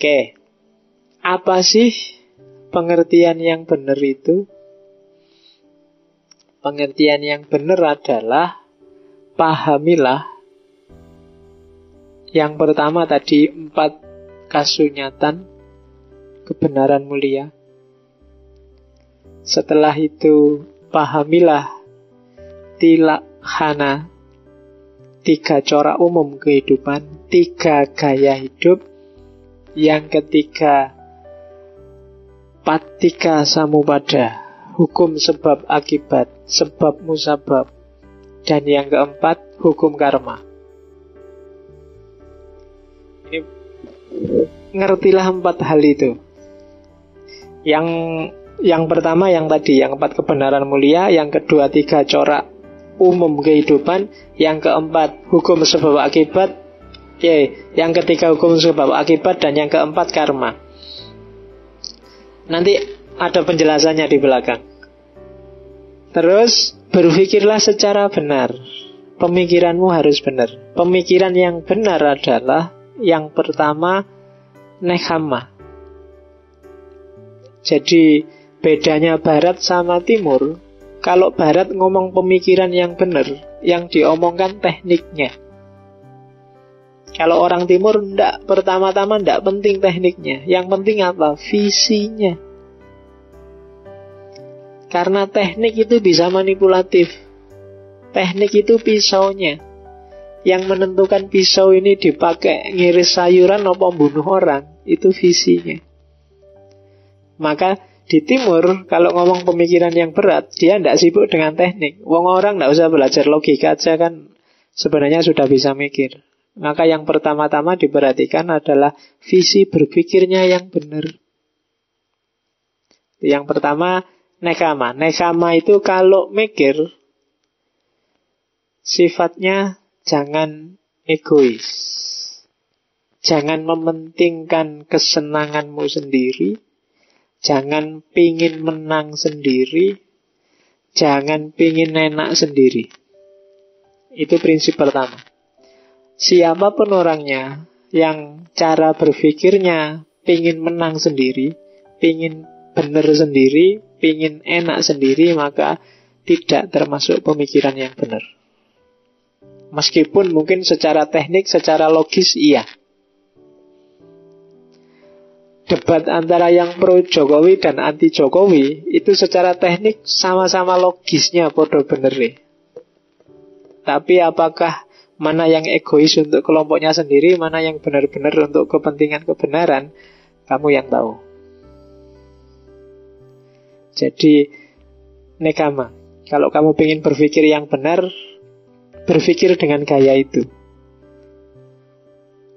Oke, apa sih pengertian yang benar itu? Pengertian yang benar adalah pahamilah yang pertama tadi 4 kasunyatan kebenaran mulia. Setelah itu pahamilah tilakhana, 3 corak umum kehidupan, 3 gaya hidup. Yang ketiga patika samupada, hukum sebab akibat, sebab musabab. Dan yang keempat hukum karma. Ini, ngertilah 4 hal itu. Yang pertama yang tadi, yang 4 kebenaran mulia. Yang kedua 3 corak umum kehidupan. Yang keempat hukum sebab akibat. Yang ketiga hukum sebab akibat. Dan yang keempat karma. Nanti ada penjelasannya di belakang. Terus berpikirlah secara benar. Pemikiranmu harus benar. Pemikiran yang benar adalah yang pertama nekhama. Jadi bedanya barat sama timur, kalau barat ngomong pemikiran yang benar, yang diomongkan tekniknya. Kalau orang timur pertama-tama ndak penting tekniknya. Yang penting apa? Visinya. Karena teknik itu bisa manipulatif. Teknik itu pisaunya. Yang menentukan pisau ini dipakai ngiris sayuran atau bunuh orang, itu visinya. Maka di timur, kalau ngomong pemikiran yang berat, dia tidak sibuk dengan teknik. Wong orang tidak usah belajar logika aja kan, sebenarnya sudah bisa mikir. Maka yang pertama-tama diperhatikan adalah visi berpikirnya yang benar. Yang pertama, nekama. Nekama itu kalau mikir, sifatnya jangan egois. Jangan mementingkan kesenanganmu sendiri. Jangan pingin menang sendiri. Jangan pingin enak sendiri. Itu prinsip pertama. Siapapun orangnya yang cara berpikirnya pingin menang sendiri, pingin benar sendiri, pingin enak sendiri, maka tidak termasuk pemikiran yang benar. Meskipun mungkin secara teknik, secara logis iya. Debat antara yang pro Jokowi dan anti Jokowi itu secara teknik sama-sama logisnya podo bener. Tapi apakah mana yang egois untuk kelompoknya sendiri, mana yang benar-benar untuk kepentingan kebenaran, kamu yang tahu. Jadi nekama, kalau kamu ingin berpikir yang benar, berpikir dengan gaya itu.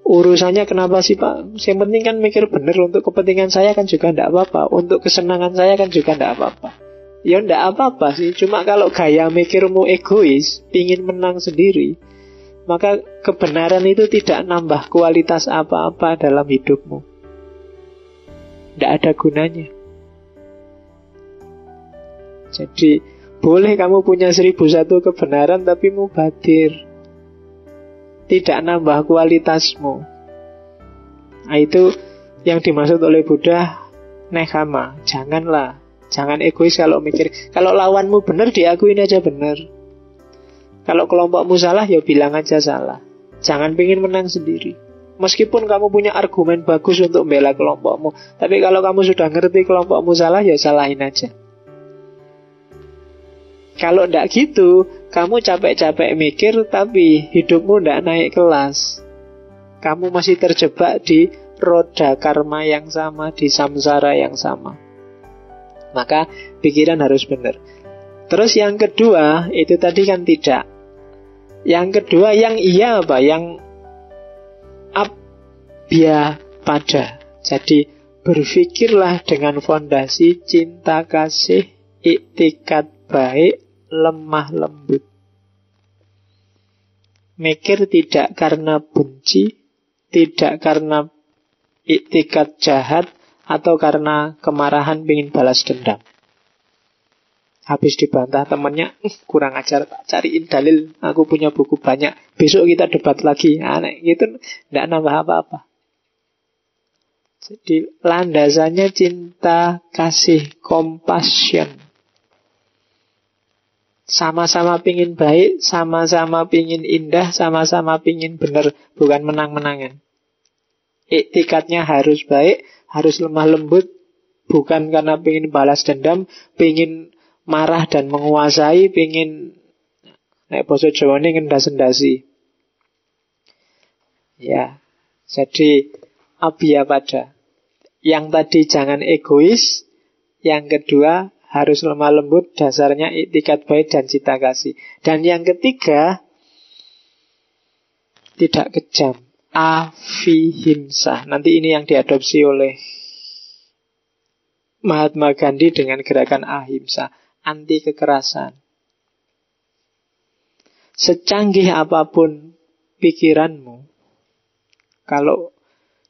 Urusannya kenapa sih Pak? Yang penting kan mikir benar, untuk kepentingan saya kan juga tidak apa-apa, untuk kesenangan saya kan juga tidak apa-apa. Ya tidak apa-apa sih, cuma kalau gaya mikirmu egois, pingin menang sendiri, maka kebenaran itu tidak nambah kualitas apa-apa dalam hidupmu. Tidak ada gunanya. Jadi boleh kamu punya 1001 kebenaran, tapi mubadir, tidak nambah kualitasmu. Nah, itu yang dimaksud oleh Buddha nekama. Jangan egois kalau mikir. Kalau lawanmu benar, diakuin aja benar. Kalau kelompokmu salah, ya bilang aja salah. Jangan pengen menang sendiri. Meskipun kamu punya argumen bagus untuk membela kelompokmu, tapi kalau kamu sudah ngerti kelompokmu salah, ya salahin aja. Kalau tidak gitu, kamu capek-capek mikir, tapi hidupmu tidak naik kelas. Kamu masih terjebak di roda karma yang sama, di samsara yang sama. Maka pikiran harus benar. Terus yang kedua, itu tadi kan tidak. Yang kedua, yang iya apa? Yang abya pada. Jadi berpikirlah dengan fondasi cinta kasih, iktikat baik, lemah lembut. Mikir tidak karena benci, tidak karena iktikat jahat, atau karena kemarahan ingin balas dendam. Habis dibantah temannya, kurang ajar Pak, cariin dalil, aku punya buku banyak, besok kita debat lagi. Aneh gitu, tidak nambah apa-apa. Jadi landasannya cinta, kasih, compassion. Sama-sama pingin baik, sama-sama pingin indah, sama-sama pingin benar, bukan menang-menangan. Iktikadnya harus baik, harus lemah lembut, bukan karena pingin balas dendam, pingin marah dan menguasai, pingin nek basa Jawane ngendas-endasi. Ya, jadi abia pada. Yang tadi jangan egois, yang kedua harus lemah lembut, dasarnya iktikad baik dan cinta kasih. Dan yang ketiga, tidak kejam, avihimsa. Nanti ini yang diadopsi oleh Mahatma Gandhi dengan gerakan ahimsa, anti kekerasan. Secanggih apapun pikiranmu, kalau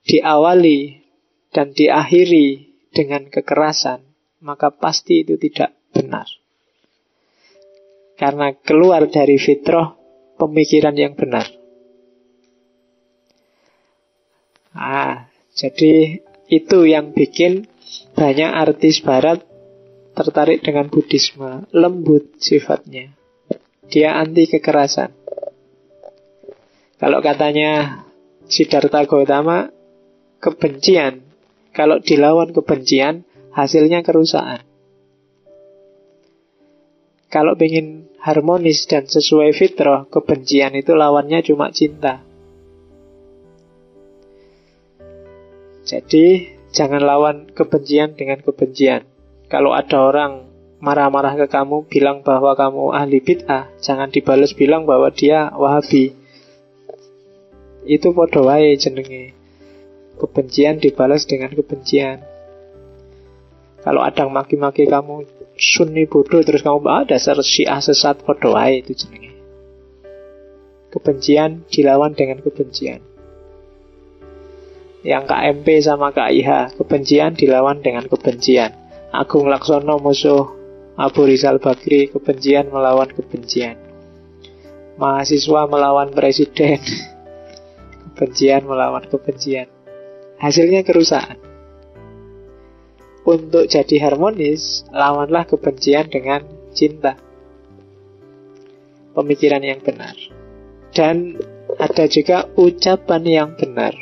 diawali dan diakhiri dengan kekerasan, maka pasti itu tidak benar. Karena keluar dari fitrah pemikiran yang benar. Jadi itu yang bikin banyak artis barat tertarik dengan Buddhisme. Lembut sifatnya. Dia anti kekerasan. Kalau katanya Siddhartha Gautama, kebencian, kalau dilawan kebencian, hasilnya kerusakan. Kalau ingin harmonis dan sesuai fitrah, kebencian itu lawannya cuma cinta. Jadi jangan lawan kebencian dengan kebencian. Kalau ada orang marah-marah ke kamu, bilang bahwa kamu ahli bid'ah, jangan dibalas bilang bahwa dia wahabi. Itu podo wae jenenge. Kebencian dibalas dengan kebencian. Kalau ada yang maki-maki kamu Sunni bodoh, terus kamu dasar Syiah sesat, podo wae itu jenenge. Kebencian dilawan dengan kebencian. Yang KMP sama KIH, kebencian dilawan dengan kebencian. Agung Laksono musuh Abu Rizal Bakri, kebencian melawan kebencian. Mahasiswa melawan presiden, kebencian melawan kebencian. Hasilnya kerusakan. Untuk jadi harmonis, lawanlah kebencian dengan cinta. Pemikiran yang benar. Dan ada juga ucapan yang benar.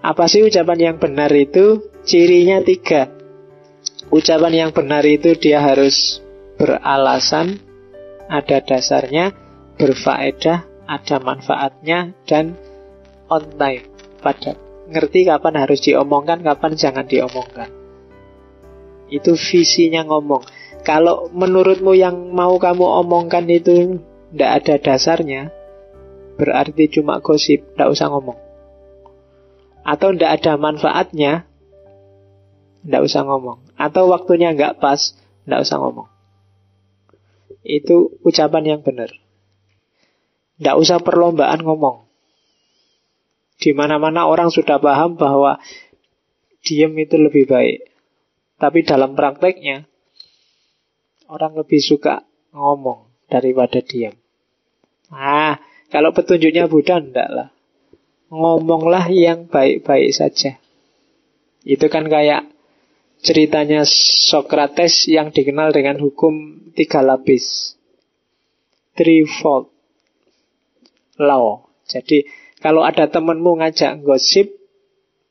Apa sih ucapan yang benar itu? Cirinya 3. Ucapan yang benar itu dia harus beralasan, ada dasarnya, berfaedah, ada manfaatnya, dan on time, padat. Ngerti kapan harus diomongkan, kapan jangan diomongkan. Itu visinya ngomong. Kalau menurutmu yang mau kamu omongkan itu tidak ada dasarnya, berarti cuma gosip, tidak usah ngomong. Atau tidak ada manfaatnya, tidak usah ngomong. Atau waktunya nggak pas, tidak usah ngomong. Itu ucapan yang benar. Tidak usah perlombaan ngomong. Di mana-mana orang sudah paham bahwa diam itu lebih baik. Tapi dalam prakteknya, orang lebih suka ngomong daripada diam. Kalau petunjuknya Buddha, enggak lah. Ngomonglah yang baik-baik saja. Itu kan kayak ceritanya Socrates yang dikenal dengan hukum 3 lapis. Threefold law. Jadi kalau ada temanmu ngajak gosip,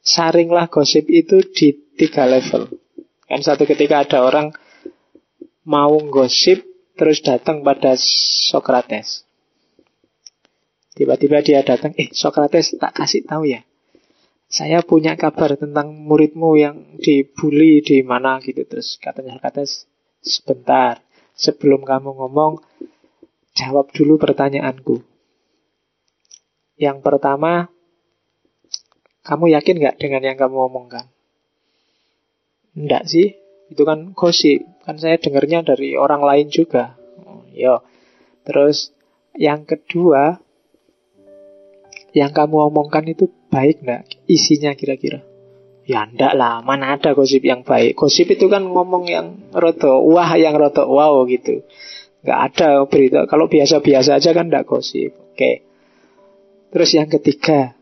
saringlah gosip itu di 3 level. Kan satu ketika ada orang mau gosip, terus datang pada Socrates. Tiba-tiba dia datang, Socrates, tak kasih tahu ya, saya punya kabar tentang muridmu yang dibully di mana gitu. Terus katanya Socrates, sebentar, sebelum kamu ngomong, jawab dulu pertanyaanku. Yang pertama, kamu yakin gak dengan yang kamu omongkan? Enggak sih, itu kan gosip. Kan saya dengarnya dari orang lain juga. Terus yang kedua, yang kamu omongkan itu baik enggak? Isinya kira-kira. Ya enggak lah, mana ada gosip yang baik. Gosip itu kan ngomong yang roto wah, yang roto wow gitu. Enggak ada berita. Kalau biasa-biasa aja kan enggak gosip. Oke. Terus yang ketiga,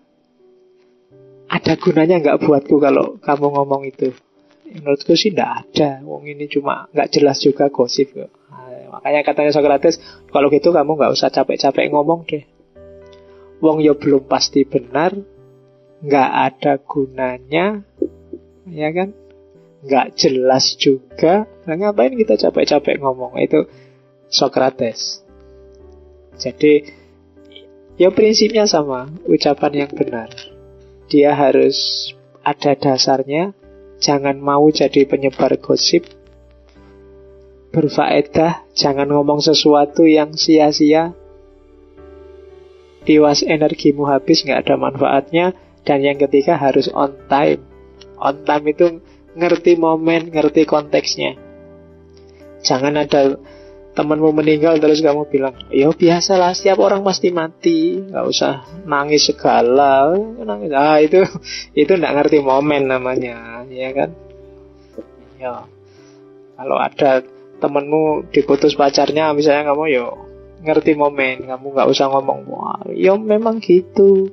ada gunanya nggak buatku kalau kamu ngomong itu? Menurutku sih nggak ada. Wong ini cuma nggak jelas juga gosip kok. Nah, makanya katanya Socrates, kalau gitu kamu nggak usah capek-capek ngomong deh. Wong yo belum pasti benar, nggak ada gunanya, ya kan? Nggak jelas juga. Nah, ngapain kita capek-capek ngomong? Itu Socrates. Jadi ya prinsipnya sama, ucapan yang benar. Dia harus ada dasarnya. Jangan mau jadi penyebar gosip. Berfaedah, jangan ngomong sesuatu yang sia-sia. Tiwas energimu habis, gak ada manfaatnya. Dan yang ketiga harus on time. On time itu ngerti momen, ngerti konteksnya. Jangan ada temanmu meninggal terus kamu bilang, ya biasalah, setiap orang pasti mati, gak usah nangis segala. Nangis. Ah, itu gak ngerti momen namanya, ya kan? Ya, kalau ada temenmu diputus pacarnya, misalnya kamu yo ngerti momen, kamu gak usah ngomong, wah, ya memang gitu,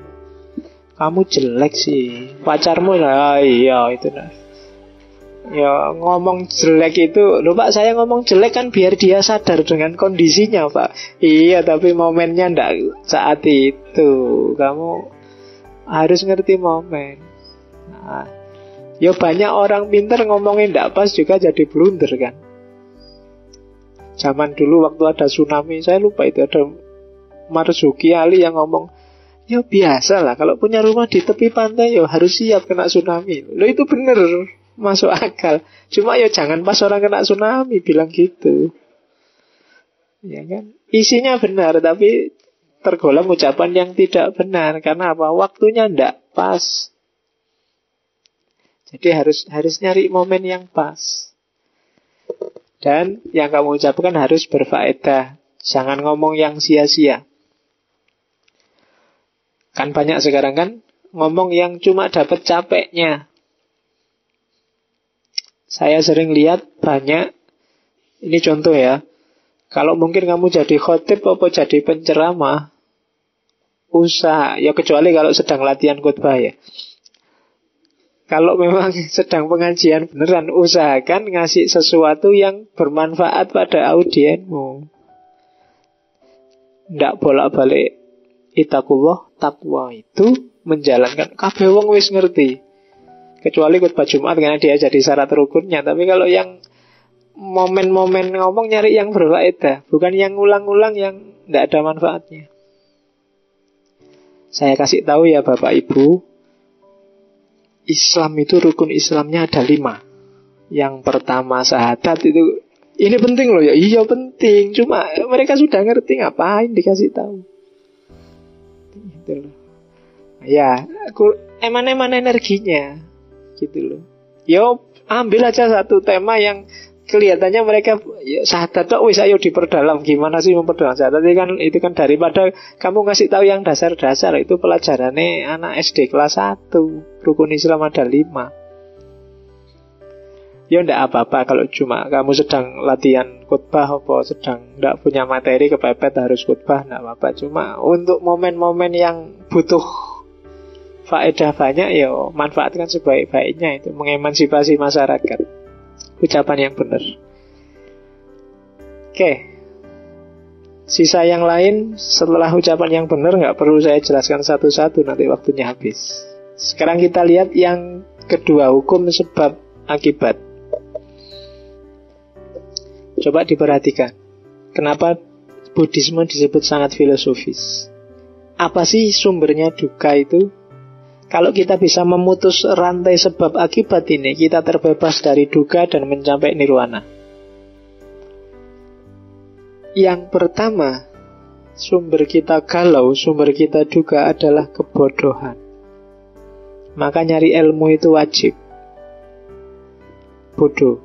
kamu jelek sih, pacarmu lah, iya itu nah. Ya ngomong jelek itu, loh Pak, saya ngomong jelek kan biar dia sadar dengan kondisinya Pak. Iya, tapi momennya ndak saat itu. Kamu harus ngerti momen. Nah, ya banyak orang pintar ngomongin ndak pas juga jadi blunder kan. Zaman dulu waktu ada tsunami, saya lupa itu ada Marzuki Ali yang ngomong, ya biasa lah, kalau punya rumah di tepi pantai ya harus siap kena tsunami. Loh itu bener, masuk akal. Cuma ya jangan pas orang kena tsunami bilang gitu. Ya kan? Isinya benar tapi tergolong ucapan yang tidak benar. Karena apa? Waktunya ndak pas. Jadi harus nyari momen yang pas. Dan yang kamu ucapkan harus berfaedah. Jangan ngomong yang sia-sia. Kan banyak sekarang kan ngomong yang cuma dapat capeknya. Saya sering lihat banyak, ini contoh ya, kalau mungkin kamu jadi khotib apa jadi penceramah, usaha, ya kecuali kalau sedang latihan khotbah ya. Kalau memang sedang pengajian beneran, usahakan ngasih sesuatu yang bermanfaat pada audienmu. Ndak bolak-balik itakullah, takwa itu menjalankan, kabeh wong wis ngerti. Kecuali khutbah Jumat karena dia jadi syarat rukunnya. Tapi kalau yang momen-momen ngomong nyari yang berfaedah, bukan yang ngulang-ngulang yang tidak ada manfaatnya. Saya kasih tahu ya Bapak Ibu, Islam itu rukun Islamnya ada 5. Yang pertama syahadat itu, ini penting loh ya. Iya penting, cuma mereka sudah ngerti, ngapain dikasih tahu. Gitu loh. Ya, aku eman-eman energinya. Gitu loh. Yo, ambil aja satu tema yang kelihatannya mereka ya, syahadat tok wis ayo diperdalam. Gimana sih memperdalam syahadat itu kan daripada kamu ngasih tahu yang dasar-dasar, itu pelajarannya anak SD kelas 1. Rukun Islam ada 5. Ya ndak apa-apa kalau cuma kamu sedang latihan khutbah apa sedang ndak punya materi kepepet harus khutbah, ndak apa-apa. Cuma untuk momen-momen yang butuh faedah banyak, ya manfaatkan sebaik-baiknya, itu mengemansipasi masyarakat. Ucapan yang benar. Oke. Sisa yang lain setelah ucapan yang benar nggak perlu saya jelaskan satu-satu, nanti waktunya habis. Sekarang kita lihat yang kedua, hukum sebab akibat. Coba diperhatikan, kenapa Buddhisme disebut sangat filosofis. Apa sih sumbernya duka itu? Kalau kita bisa memutus rantai sebab akibat ini, kita terbebas dari duka dan mencapai nirwana. Yang pertama, sumber kita galau, sumber kita duka adalah kebodohan. Maka nyari ilmu itu wajib. Bodoh.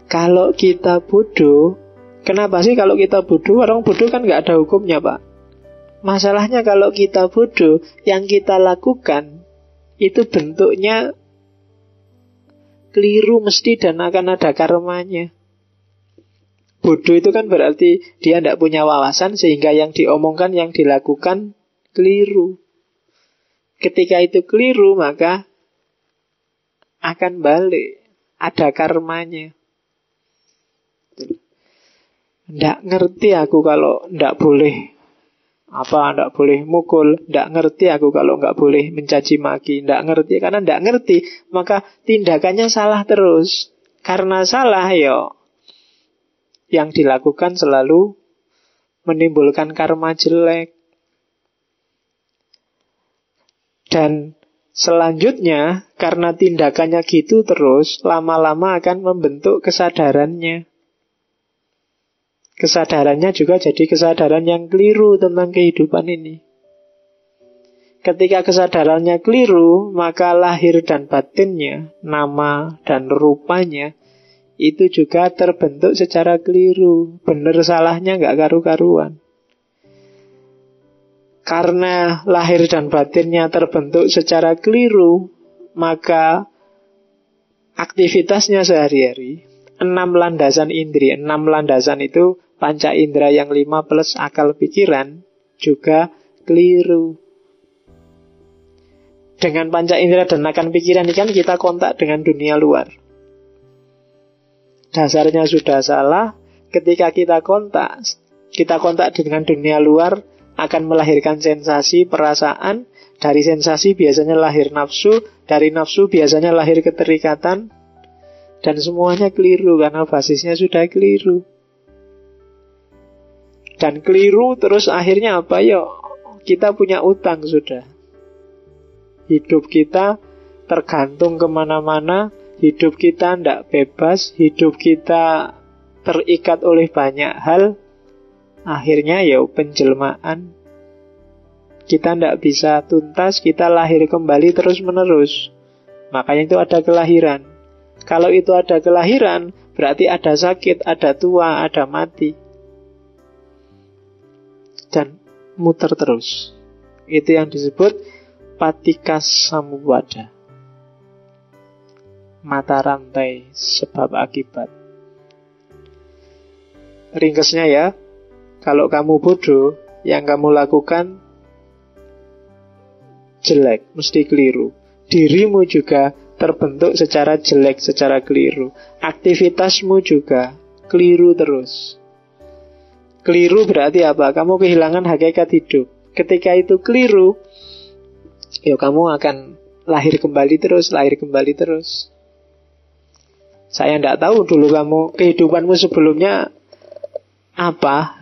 Kalau kita bodoh, kenapa sih kalau kita bodoh? Orang bodoh kan gak ada hukumnya Pak. Masalahnya kalau kita bodoh, yang kita lakukan itu bentuknya keliru mesti dan akan ada karmanya. Bodoh itu kan berarti dia tidak punya wawasan sehingga yang diomongkan, yang dilakukan keliru. Ketika itu keliru, maka akan balik. Ada karmanya. Nggak ngerti aku kalau nggak boleh nggak boleh mukul. Nggak ngerti aku kalau nggak boleh mencaci maki. Nggak ngerti, karena nggak ngerti, maka tindakannya salah terus. Karena salah, yang dilakukan selalu menimbulkan karma jelek. Dan selanjutnya, karena tindakannya gitu terus, lama-lama akan membentuk kesadarannya. Kesadarannya juga jadi kesadaran yang keliru tentang kehidupan ini. Ketika kesadarannya keliru, maka lahir dan batinnya, nama dan rupanya, itu juga terbentuk secara keliru. Bener salahnya nggak karu-karuan. Karena lahir dan batinnya terbentuk secara keliru, maka aktivitasnya sehari-hari, 6 landasan indri, 6 landasan itu panca indera yang 5 plus akal pikiran, juga keliru. Dengan panca indera dan akal pikiran ini kan kita kontak dengan dunia luar. Dasarnya sudah salah. Ketika kita kontak dengan dunia luar, akan melahirkan sensasi, perasaan. Dari sensasi biasanya lahir nafsu. Dari nafsu biasanya lahir keterikatan. Dan semuanya keliru karena basisnya sudah keliru. Dan keliru terus akhirnya apa? Kita punya utang sudah. Hidup kita tergantung kemana-mana. Hidup kita tidak bebas. Hidup kita terikat oleh banyak hal. Akhirnya penjelmaan. Kita tidak bisa tuntas. Kita lahir kembali terus menerus. Makanya itu ada kelahiran. Kalau itu ada kelahiran, berarti ada sakit, ada tua, ada mati. Dan muter terus. Itu yang disebut patikas samubada. Mata rantai sebab akibat. Ringkasnya kalau kamu bodoh, yang kamu lakukan jelek, mesti keliru. Dirimu juga terbentuk secara jelek, secara keliru. Aktivitasmu juga keliru terus. Keliru berarti apa? Kamu kehilangan hakikat hidup. Ketika itu keliru, kamu akan lahir kembali terus, lahir kembali terus. Saya tidak tahu dulu kehidupanmu sebelumnya apa.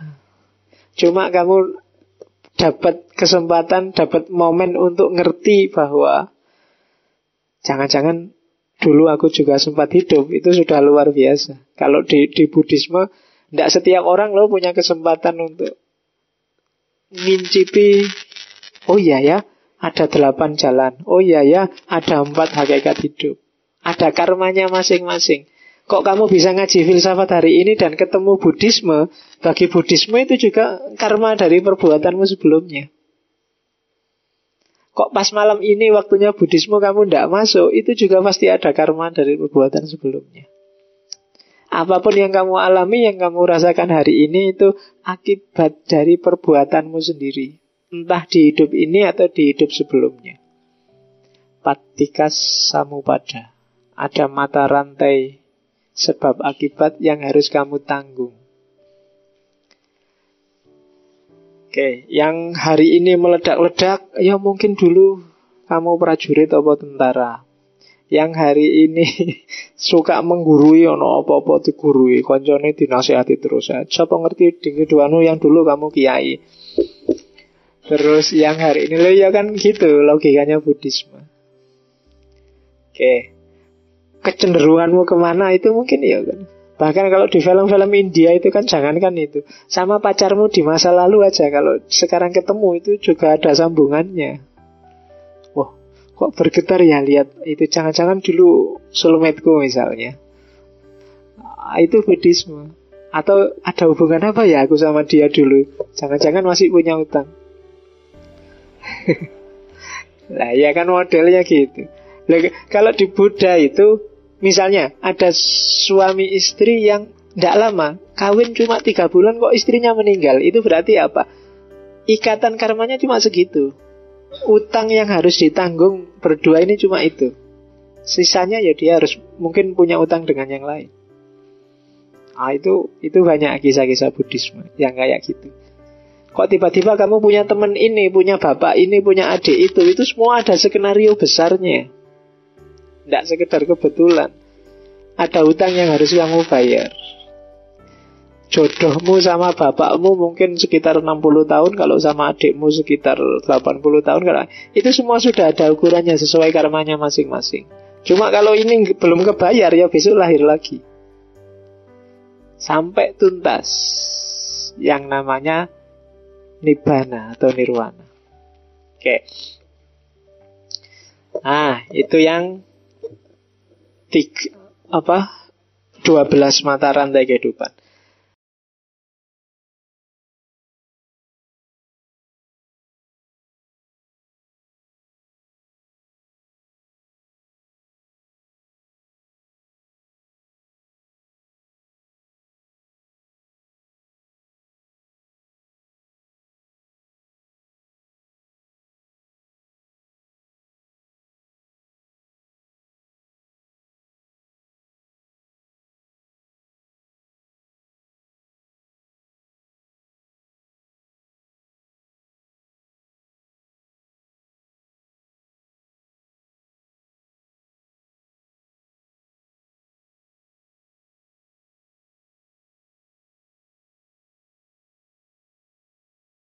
Cuma kamu dapat kesempatan, dapat momen untuk ngerti bahwa jangan-jangan dulu aku juga sempat hidup. Itu sudah luar biasa. Kalau di Buddhisme, tidak setiap orang punya kesempatan untuk ngincipi, ada 8 jalan. Ada 4 hakikat hidup. Ada karmanya masing-masing. Kok kamu bisa ngaji filsafat hari ini dan ketemu Buddhisme? Bagi Buddhisme itu juga karma dari perbuatanmu sebelumnya. Kok pas malam ini waktunya Buddhisme kamu tidak masuk? Itu juga pasti ada karma dari perbuatan sebelumnya. Apapun yang kamu alami, yang kamu rasakan hari ini, itu akibat dari perbuatanmu sendiri. Entah di hidup ini atau di hidup sebelumnya. Patikas samubada. Ada mata rantai sebab akibat yang harus kamu tanggung. Oke, yang hari ini meledak-ledak, mungkin dulu kamu prajurit atau tentara. Yang hari ini suka menggurui, apa-apa digurui, koncone dinasihati terus. Siapa ngerti di keduanu yang dulu kamu kiai. Terus yang hari ini kan gitu logikanya Buddhisme. Oke. Kecenderunganmu kemana itu mungkin kan. Bahkan kalau di film-film India itu kan jangankan itu. Sama pacarmu di masa lalu aja. Kalau sekarang ketemu itu juga ada sambungannya. Wah, kok bergetar ya lihat itu. Jangan-jangan dulu soulmate-ku misalnya. Itu Buddhisme. Atau ada hubungan apa ya aku sama dia dulu. Jangan-jangan masih punya utang. Nah ya kan modelnya gitu. Kalau di Buddha itu misalnya ada suami istri yang tidak lama, kawin cuma 3 bulan kok istrinya meninggal. Itu berarti apa? Ikatan karmanya cuma segitu. utang yang harus ditanggung berdua ini cuma itu. Sisanya ya dia harus mungkin punya utang dengan yang lain. Itu banyak kisah-kisah Buddhisme yang kayak gitu. Kok tiba-tiba kamu punya teman ini, punya bapak ini, punya adik itu semua ada skenario besarnya. Tidak sekedar kebetulan. Ada utang yang harus kamu bayar. Jodohmu sama bapakmu mungkin sekitar 60 tahun, kalau sama adikmu sekitar 80 tahun. Itu semua sudah ada ukurannya sesuai karmanya masing-masing. Cuma kalau ini belum kebayar, ya besok lahir lagi. Sampai tuntas. Yang namanya Nibbana atau Nirwana. Oke. Nah, itu yang 12 mata rantai kehidupan.